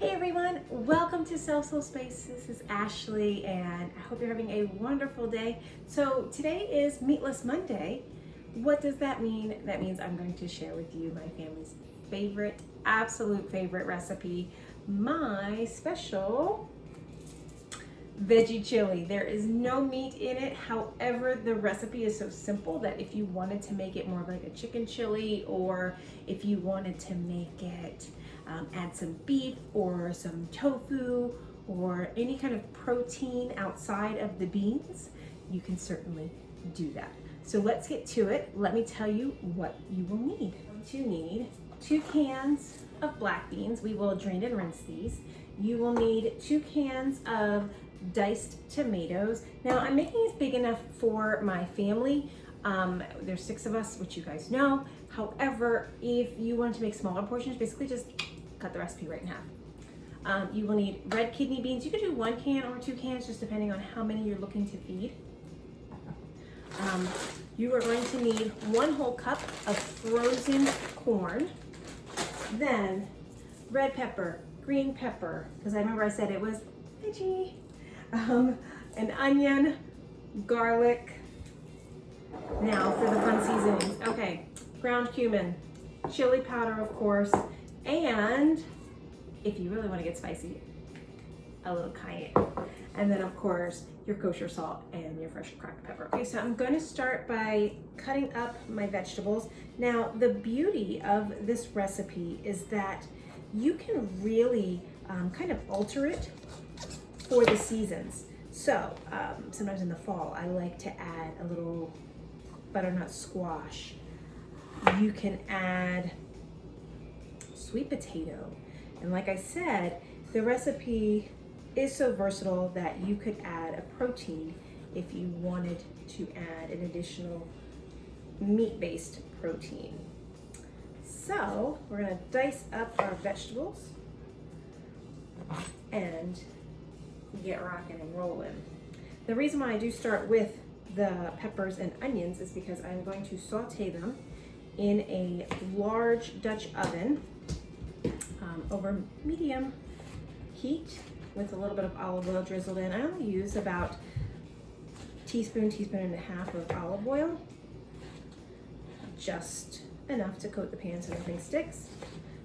Hey everyone, welcome to Self Soul Space. This is Ashley and I hope you're having a wonderful day. So today is Meatless Monday. What does that mean? That means I'm going to share with you my family's favorite, absolute favorite recipe, my special veggie chili. There is no meat in it. However, the recipe is so simple that if you wanted to make it more like a chicken chili, or if you wanted to make it add some beef or some tofu or any kind of protein outside of the beans, you can certainly do that. So let's get to it. Let me tell you what you will need. You need 2 cans of black beans. We will drain and rinse these. You will need 2 cans of diced tomatoes. Now I'm making this big enough for my family. There's 6 of us, which you guys know. However, if you want to make smaller portions, basically just cut the recipe right in half. You will need red kidney beans. You could do 1 can or 2 cans, just depending on how many you're looking to feed. You are going to need 1 whole cup of frozen corn. Then red pepper, green pepper, because I remember I said it was veggie, an onion, garlic. Now for the fun seasonings. Okay, ground cumin, chili powder, of course, and if you really want to get spicy, a little cayenne. And then of course your kosher salt and your fresh cracked pepper. Okay, so I'm going to start by cutting up my vegetables. Now the beauty of this recipe is that you can really kind of alter it for the seasons. So sometimes in the fall I like to add a little butternut squash. You can add sweet potato, and like I said, the recipe is so versatile that you could add a protein if you wanted to add an additional meat-based protein. So we're going to dice up our vegetables and get rocking and rolling. The reason why I do start with the peppers and onions is because I'm going to saute them in a large Dutch oven over medium heat with a little bit of olive oil drizzled in. I only use about teaspoon and a half of olive oil, just enough to coat the pan so nothing sticks.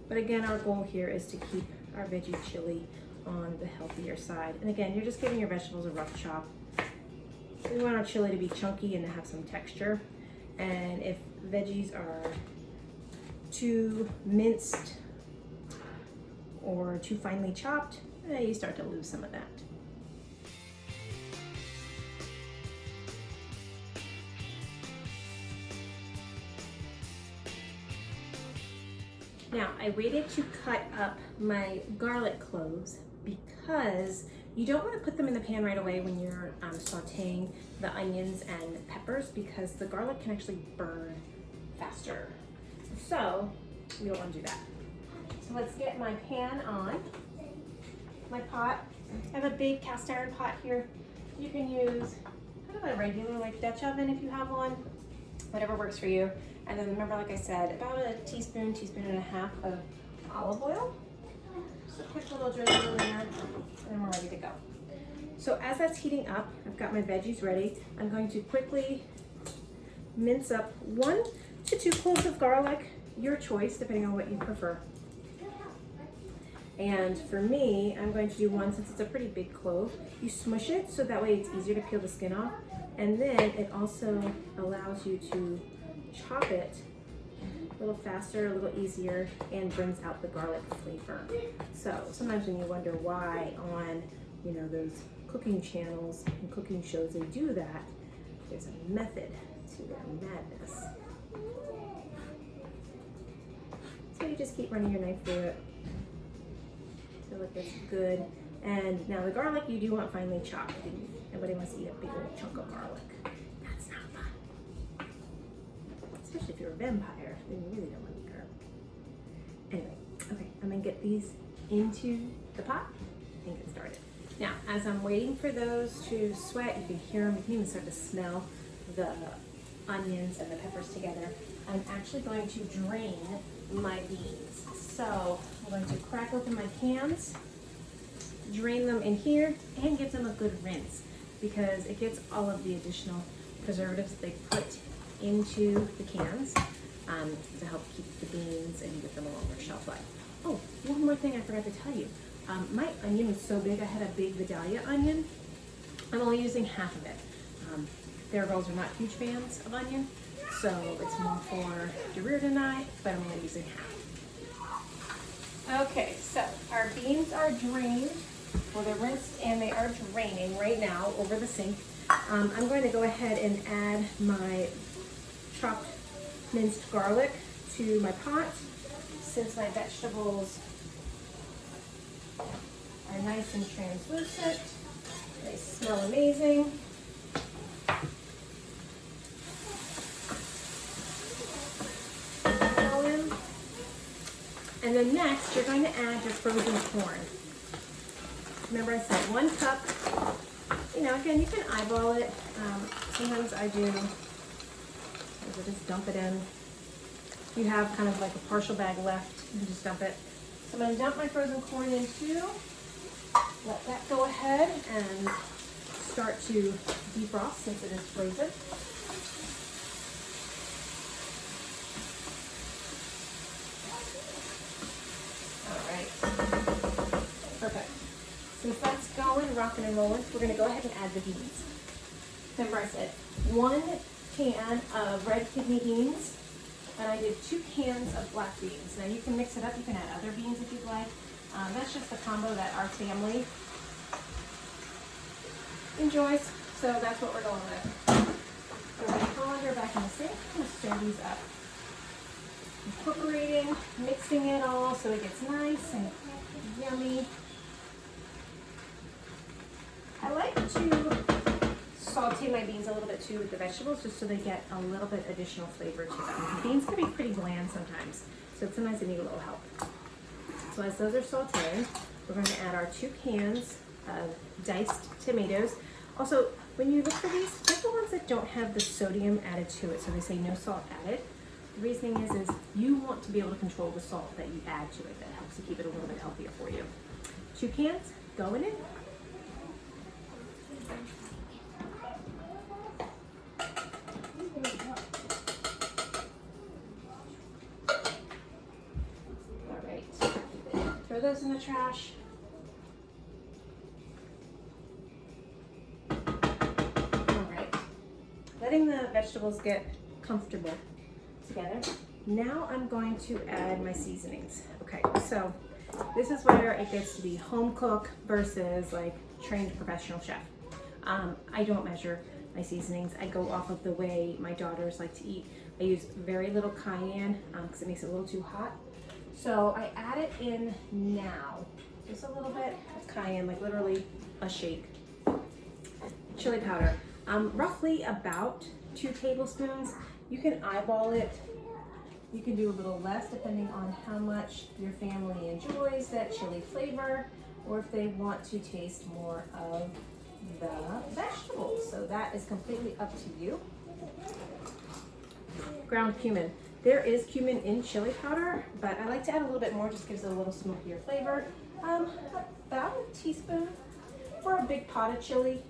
But again, our goal here is to keep our veggie chili on the healthier side. And again, you're just giving your vegetables a rough chop. We want our chili to be chunky and to have some texture. And if veggies are too minced or too finely chopped, you start to lose some of that. Now, I waited to cut up my garlic cloves because you don't want to put them in the pan right away when you're sauteing the onions and peppers, because the garlic can actually burn faster. So we don't want to do that. So let's get my pan on, my pot. I have a big cast iron pot here. You can use kind of a regular like Dutch oven if you have one, whatever works for you. And then remember, like I said, about a teaspoon and a half of olive oil. Just a quick little drizzle in there, and we're ready to go. So as that's heating up, I've got my veggies ready. I'm going to quickly mince up 1 to 2 cloves of garlic, your choice, depending on what you prefer. And for me, I'm going to do 1 since it's a pretty big clove. You smush it so that way it's easier to peel the skin off. And then it also allows you to chop it a little faster, a little easier, and brings out the garlic flavor. So sometimes when you wonder why on, those cooking channels and cooking shows they do that, there's a method to their madness. So you just keep running your knife through it till it gets good. And now the garlic you do want finely chopped. Nobody wants to eat a big old chunk of garlic. That's not fun. Especially if you're a vampire, then you really don't want to eat garlic. Anyway, okay, I'm gonna get these into the pot and get started. Now, as I'm waiting for those to sweat, you can hear them, you can even start to smell the onions and the peppers together. I'm actually going to drain my beans. So I'm going to crack open my cans drain them in here and gives them a good rinse because it gets all of the additional preservatives they put into the cans to help keep the beans and give them a longer shelf life. Oh, one more thing I forgot to tell you. My onion was so big, I had a big Vidalia onion. I'm only using half of it. Their girls are not huge fans of onion, so it's more for DeReard and I, but I'm only using half. Okay, so our beans are drained, well they're rinsed and they are draining right now over the sink. I'm going to go ahead and add my chopped minced garlic to my pot since my vegetables are nice and translucent. They smell amazing. And then next, you're going to add your frozen corn. Remember I said 1 cup. You know, again, you can eyeball it. Sometimes I do. I just dump it in. If you have kind of like a partial bag left, you can just dump it. So I'm going to dump my frozen corn in too. Let that go ahead and start to defrost since it is frozen. Perfect. Since that's going, rocking and rolling, we're going to go ahead and add the beans. Remember I said 1 can of red kidney beans, and I did 2 cans of black beans. Now you can mix it up, you can add other beans if you'd like. That's just the combo that our family enjoys, so that's what we're going with. So we're going to colander back in the sink. I'm going to stir these up. Incorporating, mixing it all so it gets nice and yummy. I like to saute my beans a little bit too with the vegetables just so they get a little bit additional flavor to them. Beans can be pretty bland sometimes, so sometimes they need a little help. So as those are sauteing, we're going to add our 2 cans of diced tomatoes. Also, when you look for these, get the ones that don't have the sodium added to it, so they say no salt added. The reasoning is you want to be able to control the salt that you add to it. That helps to keep it a little bit healthier for you. 2 cans going in. All right, throw those in the trash. All right, letting the vegetables get comfortable together. Now I'm going to add my seasonings. Okay, so this is where it gets to be home cook versus like trained professional chef. I don't measure my seasonings. I go off of the way my daughters like to eat. I use very little cayenne because it makes it a little too hot. So I add it in now. Just a little bit of cayenne, like literally a shake. Chili powder, roughly about 2 tablespoons. You can eyeball it. You can do a little less depending on how much your family enjoys that chili flavor or if they want to taste more of the vegetables. So that is completely up to you. Ground cumin. There is cumin in chili powder, but I like to add a little bit more, just gives it a little smokier flavor. About a teaspoon for a big pot of chili.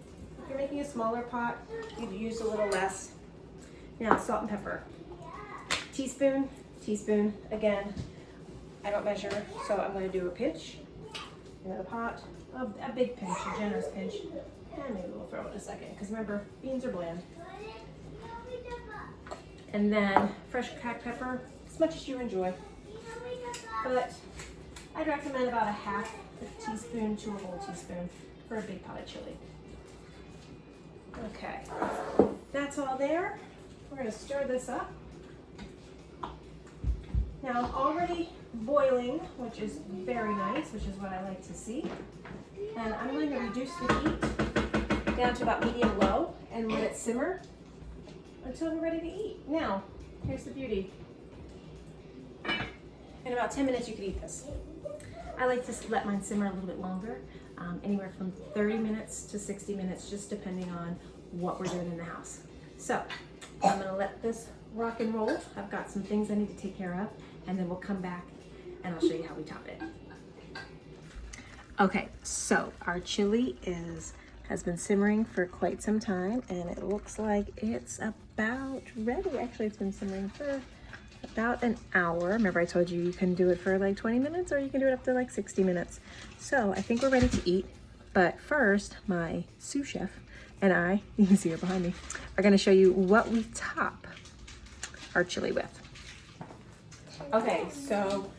If you're making a smaller pot, you'd use a little less. Now, salt and pepper. Teaspoon. Again, I don't measure, so I'm going to do a pinch in the pot. A big pinch, a generous pinch. And maybe we'll throw it in a second, because remember, beans are bland. And then fresh cracked pepper, as much as you enjoy. But I'd recommend about a half a teaspoon to a whole teaspoon for a big pot of chili. Okay, that's all there. We're going to stir this up. Now I'm already boiling, which is very nice, which is what I like to see. And I'm going to reduce the heat down to about medium-low and let it simmer until we're ready to eat. Now, here's the beauty. In about 10 minutes you can eat this. I like to let mine simmer a little bit longer, anywhere from 30 minutes to 60 minutes, just depending on what we're doing in the house. So, I'm gonna let this rock and roll. I've got some things I need to take care of, and then we'll come back and I'll show you how we top it. Okay, so our chili has been simmering for quite some time, and it looks like it's about ready. Actually, it's been simmering for about an hour. Remember I told you can do it for like 20 minutes or you can do it up to like 60 minutes. So I think we're ready to eat, but first my sous chef and I, you can see her behind me, are gonna show you what we top our chili with. Okay, so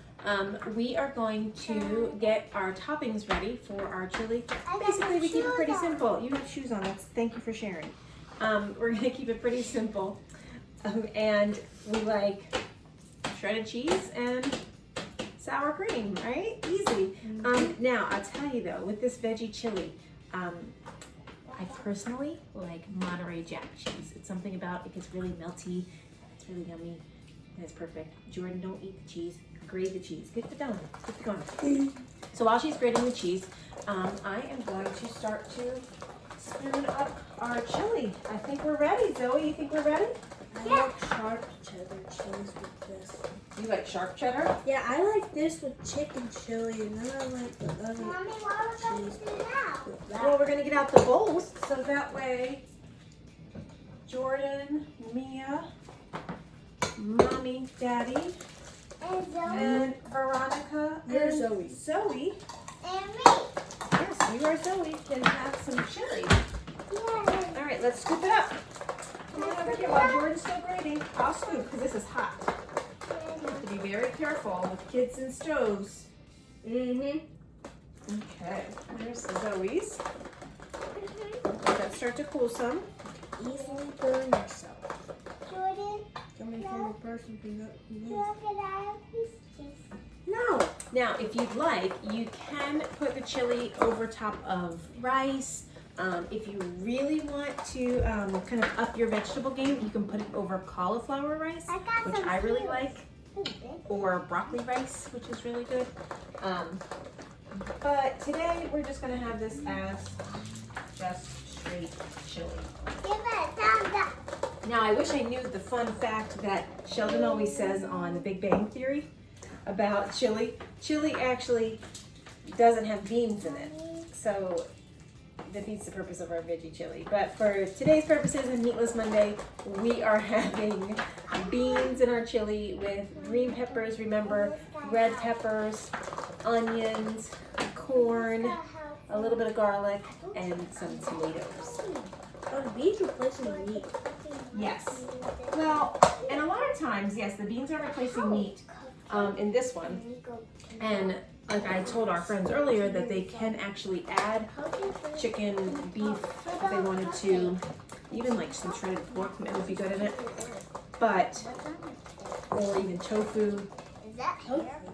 we are going to get our toppings ready for our chili. Basically, we keep it pretty simple. You have shoes on. Thank you for sharing. We're gonna keep it pretty simple, and we like shredded cheese and sour cream, right? Easy. Now I'll tell you though, with this veggie chili, I personally like Monterey Jack cheese. It's something about it gets really melty. It's really yummy. And it's perfect. Jordan, don't eat the cheese. Grate the cheese. Get it done. Get it going. So while she's grating the cheese, I am going to start to spoon up our chili. I think we're ready. Zoe, you think we're ready? I like sharp cheddar cheese with this. You like sharp cheddar? Yeah, I like this with chicken chili, and then I like the other cheese with that. Well, we're going to get out the bowls so that way Jordan, Mia, Mommy, Daddy, and Veronica, You're and Zoe. And me. Yes, you are Zoe. Can have some chili. Yeah. All right, let's scoop it up. Come on over here while Jordan's still grating. I'll scoop because this is hot. You have to be very careful with kids and stoves. Okay, there's Zoe's. Let that start to cool some. Easily burn yourself. Jordan, Coming from a person who look at No. Now, if you'd like, you can put the chili over top of rice. If you really want to kind of up your vegetable game, you can put it over cauliflower rice, which I really like, or broccoli rice, which is really good. But today, we're just going to have this as just straight chili. Give it a thumbs up. Now, I wish I knew the fun fact that Sheldon always says on The Big Bang Theory about chili. Chili actually doesn't have beans in it, so that defeats the purpose of our veggie chili. But for today's purposes and Meatless Monday, we are having beans in our chili with green peppers, remember, red peppers, onions, corn, a little bit of garlic, and some tomatoes. Oh, the beans replacing meat. Yes. Well, and a lot of times, yes, the beans are replacing meat in this one. And like I told our friends earlier, that they can actually add chicken, beef, if they wanted to. Even like some shredded pork would be good in it. But, or even tofu.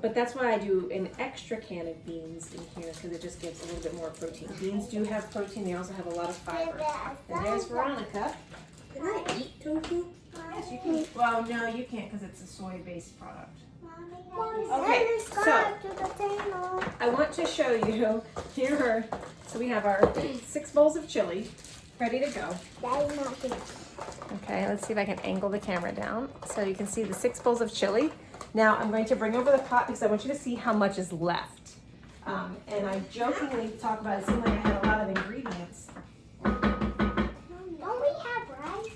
But that's why I do an extra can of beans in here, because it just gives a little bit more protein. Beans do have protein, they also have a lot of fiber. And there's Veronica. Can I eat tofu? Yes, you can. Well, no, you can't because it's a soy-based product. Okay, so I want to show you here. So we have our 6 bowls of chili ready to go. Okay, let's see if I can angle the camera down so you can see the 6 bowls of chili. Now I'm going to bring over the pot because I want you to see how much is left. And I jokingly talk about it seemed like I had a lot of ingredients. Don't we have rice?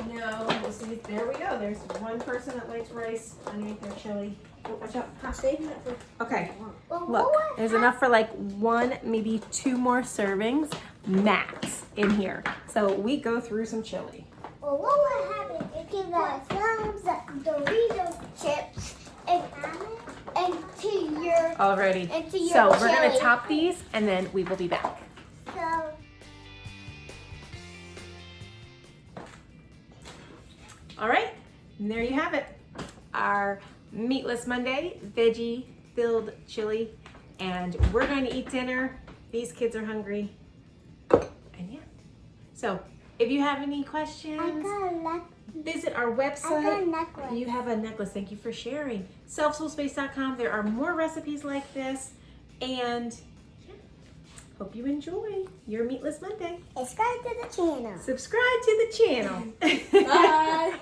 No, we'll see. There we go. There's one person that likes rice underneath their chili. Oh, watch out. I'm saving it for. Okay. Well, Look, there's enough for like 1, maybe 2 more servings max in here. So we go through some chili. Well, what would happen if you got thumbs up Dorito chips and to your Alrighty. into your So we're gonna chili? top these and then we will be back. So All right, and there you have it. Our Meatless Monday veggie filled chili, and we're going to eat dinner. These kids are hungry, and yeah. So if you have any questions, visit our website. I got a necklace. You have a necklace. Thank you for sharing. Selfsoulspace.com. There are more recipes like this, and yeah, hope you enjoy your Meatless Monday. subscribe to the channel. Subscribe to the channel. Bye.